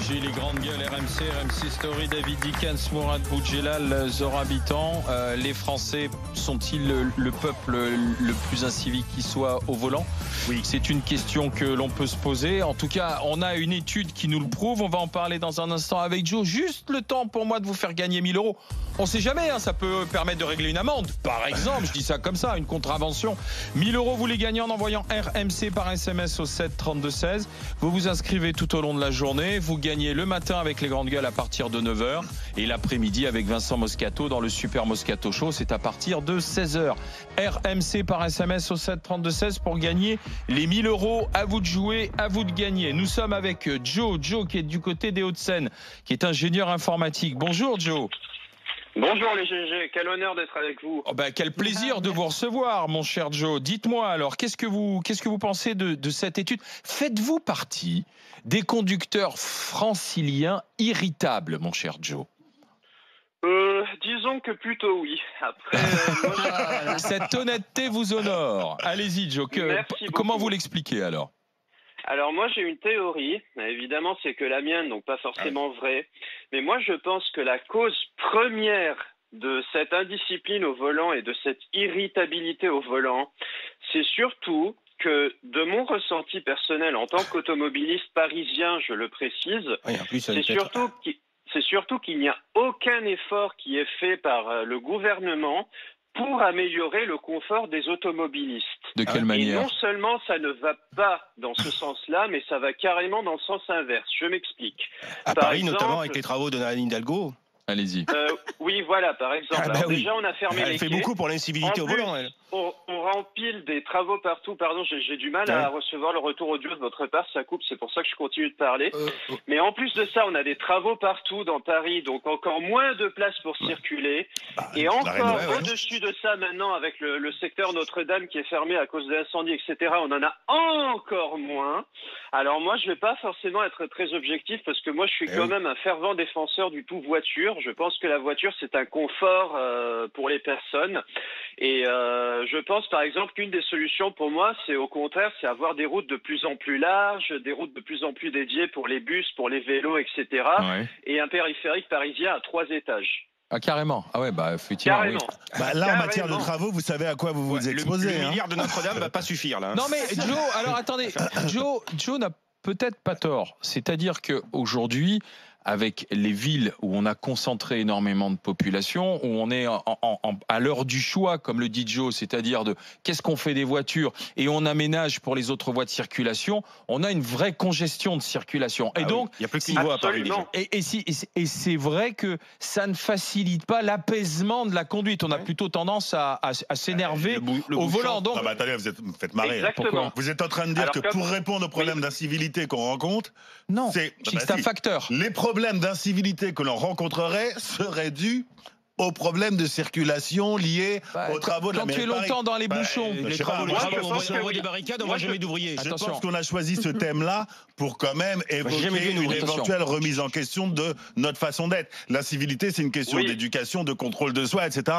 FG, les grandes gueules, RMC Story, David Dickens, Mourad Boudjelal, Zora Habitant. Les Français sont-ils le peuple le plus incivique qui soit au volant? Oui. C'est une question que l'on peut se poser. En tout cas, on a une étude qui nous le prouve. On va en parler dans un instant avec Joe. Juste le temps pour moi de vous faire gagner 1000 €. On sait jamais, hein, ça peut permettre de régler une amende. Par exemple, je dis ça comme ça, une contravention. 1000 €, vous les gagnez en envoyant RMC par SMS au 7 32 16. Vous vous inscrivez tout au long de la journée. Vous gagnez le matin avec les grandes gueules à partir de 9h et l'après-midi avec Vincent Moscato dans le Super Moscato Show. C'est à partir de 16h. RMC par SMS au 7 32 16 pour gagner les 1000 €. À vous de jouer, à vous de gagner. Nous sommes avec Joe qui est du côté des Hauts-de-Seine, qui est ingénieur informatique. Bonjour Joe. Bonjour les GG, quel honneur d'être avec vous. Oh ben, quel plaisir de vous recevoir, mon cher Joe. Dites-moi alors, qu'est-ce que vous pensez de cette étude? Faites-vous partie des conducteurs franciliens irritables, mon cher Joe? Disons que plutôt oui. Après, cette honnêteté vous honore. Allez-y, Joe. Comment vous l'expliquez alors? Alors moi j'ai une théorie, évidemment c'est que la mienne, donc pas forcément vraie, mais moi je pense que la cause première de cette indiscipline au volant et de cette irritabilité au volant, c'est surtout que de mon ressenti personnel en tant qu'automobiliste parisien, je le précise, c'est surtout qu'il n'y a aucun effort qui est fait par le gouvernement pour améliorer le confort des automobilistes. De quelle manière? Et non seulement ça ne va pas dans ce sens-là, mais ça va carrément dans le sens inverse. Je m'explique. À Paris, notamment avec les travaux de Anne Hidalgo. Allez-y. Oui, voilà, par exemple. Alors, déjà, on a fermé les quais. Elle fait beaucoup pour l'incivilité au volant, elle. On rempile des travaux partout. Pardon, j'ai du mal à recevoir le retour audio de votre part. Ça coupe, c'est pour ça que je continue de parler. Mais en plus de ça, on a des travaux partout dans Paris, donc encore moins de place pour circuler. Et encore au-dessus de ça, maintenant, avec le secteur Notre-Dame qui est fermé à cause de l'incendie, etc., on en a encore moins. Alors moi, je vais pas forcément être très objectif parce que moi, je suis quand même un fervent défenseur du tout voiture. Je pense que la voiture, c'est un confort pour les personnes. Et je pense, par exemple, qu'une des solutions pour moi, c'est au contraire, c'est avoir des routes de plus en plus larges, des routes de plus en plus dédiées pour les bus, pour les vélos, etc. Et un périphérique parisien à 3 étages. Ah, carrément. Ah ouais, bah, effectivement. Carrément. Oui. Bah, là, en matière de travaux, vous savez à quoi vous vous exposez. Le milliard de Notre-Dame va pas suffire, là. Non, mais Joe, alors attendez. Joe n'a peut-être pas tort. C'est-à-dire qu'aujourd'hui, avec les villes où on a concentré énormément de population, où on est à l'heure du choix, comme le dit Joe, c'est-à-dire de qu'est-ce qu'on fait des voitures et on aménage pour les autres voies de circulation, on a une vraie congestion de circulation. Et donc, il y a plus de voies à Paris. Et c'est vrai que ça ne facilite pas l'apaisement de la conduite. On a plutôt tendance à s'énerver au volant. Donc, attendez, vous me faites marrer. Exactement. Vous êtes en train de dire que pour répondre aux problèmes d'incivilité qu'on rencontre, non, c'est un facteur. Les problèmes d'incivilité que l'on rencontrerait seraient dus aux problèmes de circulation liés aux travaux de la mairie. Quand tu es longtemps dans les bouchons, les travaux, on voit des barricades, on voit jamais d'ouvriers. Je pense qu'on a choisi ce thème-là pour quand même évoquer une éventuelle remise en question de notre façon d'être. L'incivilité, c'est une question d'éducation, de contrôle de soi, etc.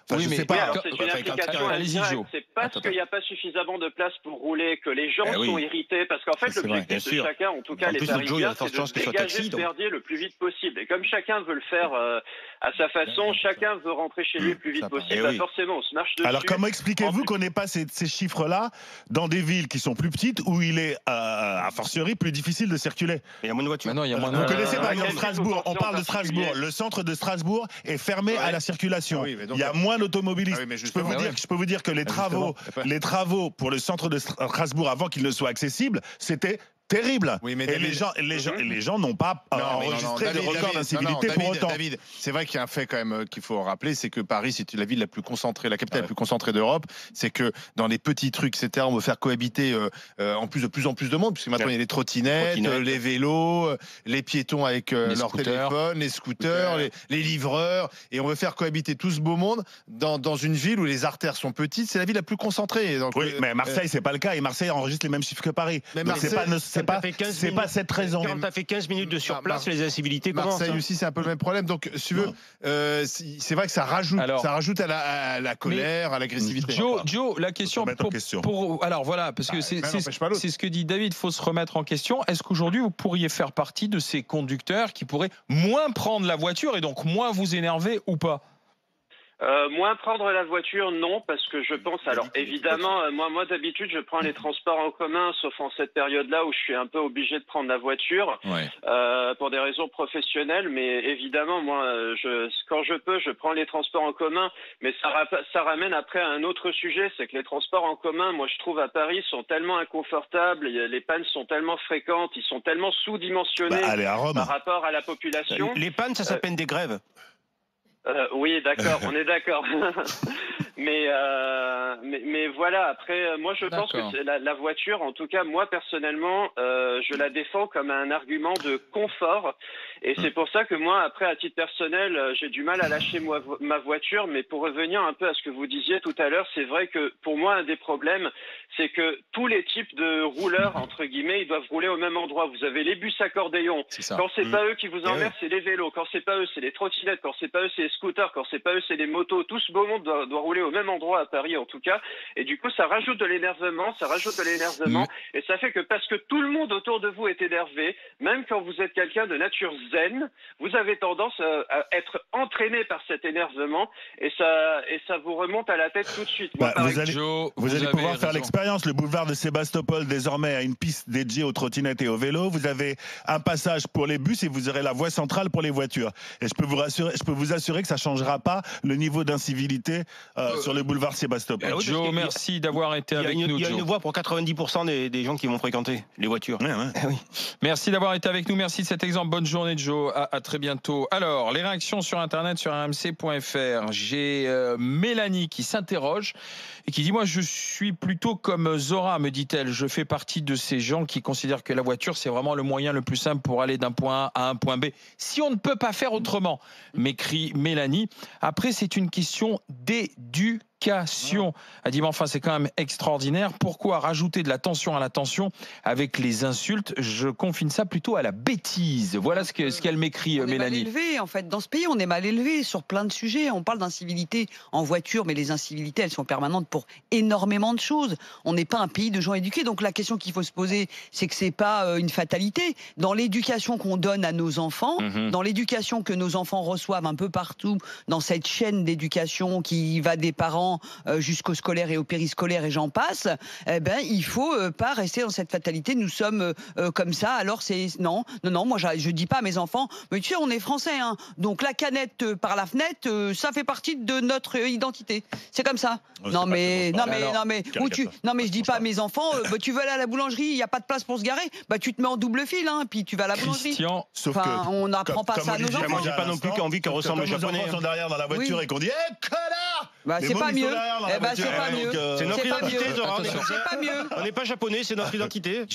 Enfin, oui, c'est une application indirecte. C'est parce qu'il n'y a pas suffisamment de place pour rouler que les gens sont irrités. Parce qu'en fait, l'objectif de chacun, en tout cas les Parisiens, c'est de dégager ce merdier le plus vite possible. Et comme chacun veut le faire à sa façon, chacun veut rentrer chez lui le plus vite possible, forcément, on se marche dessus. Alors, comment expliquez-vous qu'on n'ait pas ces chiffres-là dans des villes qui sont plus petites où il est, a fortiori, plus difficile de circuler? Il y a moins de voitures. Vous connaissez par exemple Strasbourg. On parle de Strasbourg. Le centre de Strasbourg est fermé à la circulation. Il y a moins d'automobilistes. Je peux vous dire que les travaux pour le centre de Strasbourg avant qu'il ne soit accessible, c'était terrible. Oui, mais et les gens n'ont pas enregistré de record d'incivilité pour autant. David, c'est vrai qu'il y a un fait quand même qu'il faut rappeler, c'est que Paris, c'est la ville la plus concentrée, la capitale la plus concentrée d'Europe. C'est que dans les petits trucs, etc., on veut faire cohabiter en plus en plus de monde, puisque maintenant il y a les trottinettes, les vélos, les piétons avec leur téléphone, les scooters, les livreurs, et on veut faire cohabiter tout ce beau monde dans une ville où les artères sont petites. C'est la ville la plus concentrée. Donc, oui, mais Marseille, c'est pas le cas, et Marseille enregistre les mêmes chiffres que Paris. Mais donc c'est pas cette raison. Quand t'as fait 15 minutes de surplace, les incivilités commencent. Marseille aussi, c'est un peu le même problème. Donc, si tu veux, c'est vrai que ça rajoute à la colère, à l'agressivité. Joe, la question alors voilà, parce que c'est ce que dit David, il faut se remettre en question. Est-ce qu'aujourd'hui, vous pourriez faire partie de ces conducteurs qui pourraient moins prendre la voiture et donc moins vous énerver ou pas? Moins prendre la voiture, non, parce que je pense, alors évidemment, moi d'habitude je prends les transports en commun, sauf en cette période-là où je suis un peu obligé de prendre la voiture, pour des raisons professionnelles, mais évidemment, moi, quand je peux, je prends les transports en commun, mais ça ramène après à un autre sujet, c'est que les transports en commun, moi je trouve à Paris, sont tellement inconfortables, les pannes sont tellement fréquentes, ils sont tellement sous-dimensionnés par rapport à la population. Les pannes, ça s'appelle des grèves. Oui, d'accord, on est d'accord. mais voilà, après, moi je pense que la voiture, en tout cas, moi personnellement, je la défends comme un argument de confort. Et c'est pour ça que moi, après, à titre personnel, j'ai du mal à lâcher ma voiture. Mais pour revenir un peu à ce que vous disiez tout à l'heure, c'est vrai que pour moi, un des problèmes, c'est que tous les types de rouleurs, entre guillemets, ils doivent rouler au même endroit. Vous avez les bus accordéons. Quand c'est pas eux qui vous emmerdent, c'est les vélos. Quand c'est pas eux, c'est les trottinettes. Quand c'est pas eux, c'est les scooters. Quand c'est pas eux, c'est les motos. Tout ce beau monde doit rouler au même endroit à Paris, en tout cas. Et du coup, ça rajoute de l'énervement. Et ça fait que parce que tout le monde autour de vous est énervé, même quand vous êtes quelqu'un de nature zen, vous avez tendance à être entraîné par cet énervement et ça vous remonte à la tête tout de suite. Moi, vous allez pouvoir faire l'expérience. Le boulevard de Sébastopol désormais a une piste dédiée aux trottinettes et aux vélos. Vous avez un passage pour les bus et vous aurez la voie centrale pour les voitures. Et je peux vous assurer que ça changera pas le niveau d'incivilité sur le boulevard Sébastopol. Joe, merci d'avoir été avec nous. Il y a une voie pour 90% des gens qui vont fréquenter les voitures. Oui. Merci d'avoir été avec nous. Merci de cet exemple. Bonne journée, Joe. À très bientôt. Alors, les réactions sur Internet, sur rmc.fr. J'ai Mélanie qui s'interroge et qui dit: moi, je suis plutôt comme Zora, me dit-elle. Je fais partie de ces gens qui considèrent que la voiture, c'est vraiment le moyen le plus simple pour aller d'un point A à un point B. Si on ne peut pas faire autrement, m'écrit Mélanie. Après, c'est une question d'éducation. Elle dit: mais enfin, c'est quand même extraordinaire. Pourquoi rajouter de la tension à la tension avec les insultes? Je confine ça plutôt à la bêtise. Voilà ce qu'elle m'écrit, Mélanie. Mal élevé, en fait. Dans ce pays, on est mal élevé sur plein de sujets. On parle d'incivilité en voiture, mais les incivilités, elles sont permanentes pour énormément de choses. On n'est pas un pays de gens éduqués. Donc la question qu'il faut se poser, c'est que c'est pas une fatalité. Dans l'éducation qu'on donne à nos enfants, dans l'éducation que nos enfants reçoivent un peu partout, dans cette chaîne d'éducation qui va des parents jusqu'au scolaire et au périscolaire et j'en passe, il faut pas rester dans cette fatalité. Nous sommes comme ça. Alors c'est non, moi je dis pas à mes enfants, mais tu sais, on est français, hein, donc la canette par la fenêtre, ça fait partie de notre identité. C'est comme ça. Non mais je dis pas à mes enfants, tu veux aller à la boulangerie, il y a pas de place pour se garer, tu te mets en double fil, hein, puis tu vas à la boulangerie. On n'apprend pas ça à nos enfants. Moi, j'ai pas non plus envie qu'on ressemble aux Japonais. Nos enfants sont derrière dans la voiture et qu'on dit: connard! C'est pas mieux. C'est pas mieux. C'est notre identité, Zora. C'est pas mieux. On n'est pas japonais, c'est notre identité.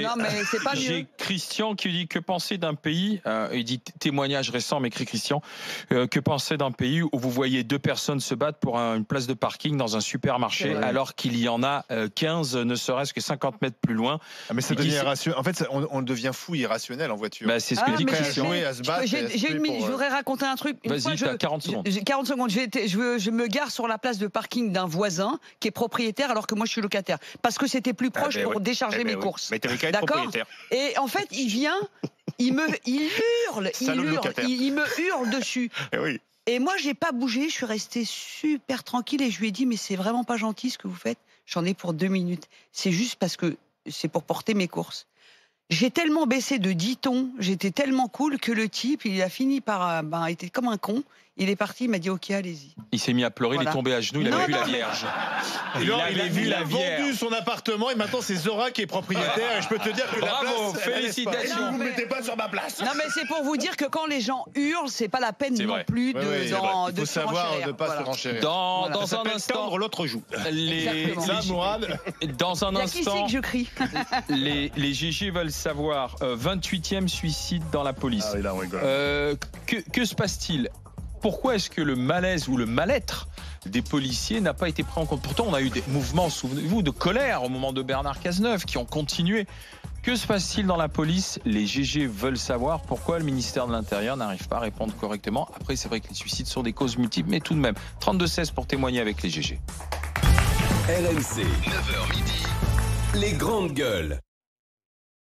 Non, mais c'est pas mieux. J'ai Christian qui dit: que penser d'un pays, il dit témoignage récent, m'écrit Christian, que penser d'un pays où vous voyez deux personnes se battre pour une place de parking dans un supermarché alors qu'il y en a 15, ne serait-ce que 50 mètres plus loin. Mais ça devient irrationnel. En fait, on devient fou irrationnel en voiture. C'est ce que dit Christian. Je voudrais raconter un truc. Vas-y, t'as 40 secondes. 40 secondes. Je me gare sur la place de parking d'un voisin qui est propriétaire alors que moi je suis locataire. Parce que c'était plus proche pour décharger mes courses. Mais t'avais qu'à être propriétaire. Et en fait, il vient, il me hurle dessus. Et moi, j'ai pas bougé, je suis restée super tranquille et je lui ai dit: mais c'est vraiment pas gentil ce que vous faites. J'en ai pour 2 minutes. C'est juste parce que c'est pour porter mes courses. J'ai tellement baissé de 10 tons, j'étais tellement cool que le type, il a fini par était comme un con. Il est parti, il m'a dit: ok, allez-y. Il s'est mis à pleurer, il est tombé à genoux, il avait vu la Vierge. Il a vendu son appartement et maintenant c'est Zora qui est propriétaire. Et je peux te dire que bravo, félicitations. Vous ne mettez pas sur ma place. Non, mais c'est pour vous dire que quand les gens hurlent, c'est pas la peine non plus de il faut savoir ne pas se renchérir. Dans un instant, l'autre joue. Dans un instant, qui c'est que je crie? les GG veulent savoir 28e suicide dans la police. Que se passe-t-il? Pourquoi est-ce que le malaise ou le mal-être des policiers n'a pas été pris en compte. Pourtant, on a eu des mouvements, souvenez-vous, de colère au moment de Bernard Cazeneuve qui ont continué. Que se passe-t-il dans la police? Les GG veulent savoir pourquoi le ministère de l'Intérieur n'arrive pas à répondre correctement. Après, c'est vrai que les suicides sont des causes multiples, mais tout de même, 32-16 pour témoigner avec les GG. RMC, 9h midi, les grandes gueules.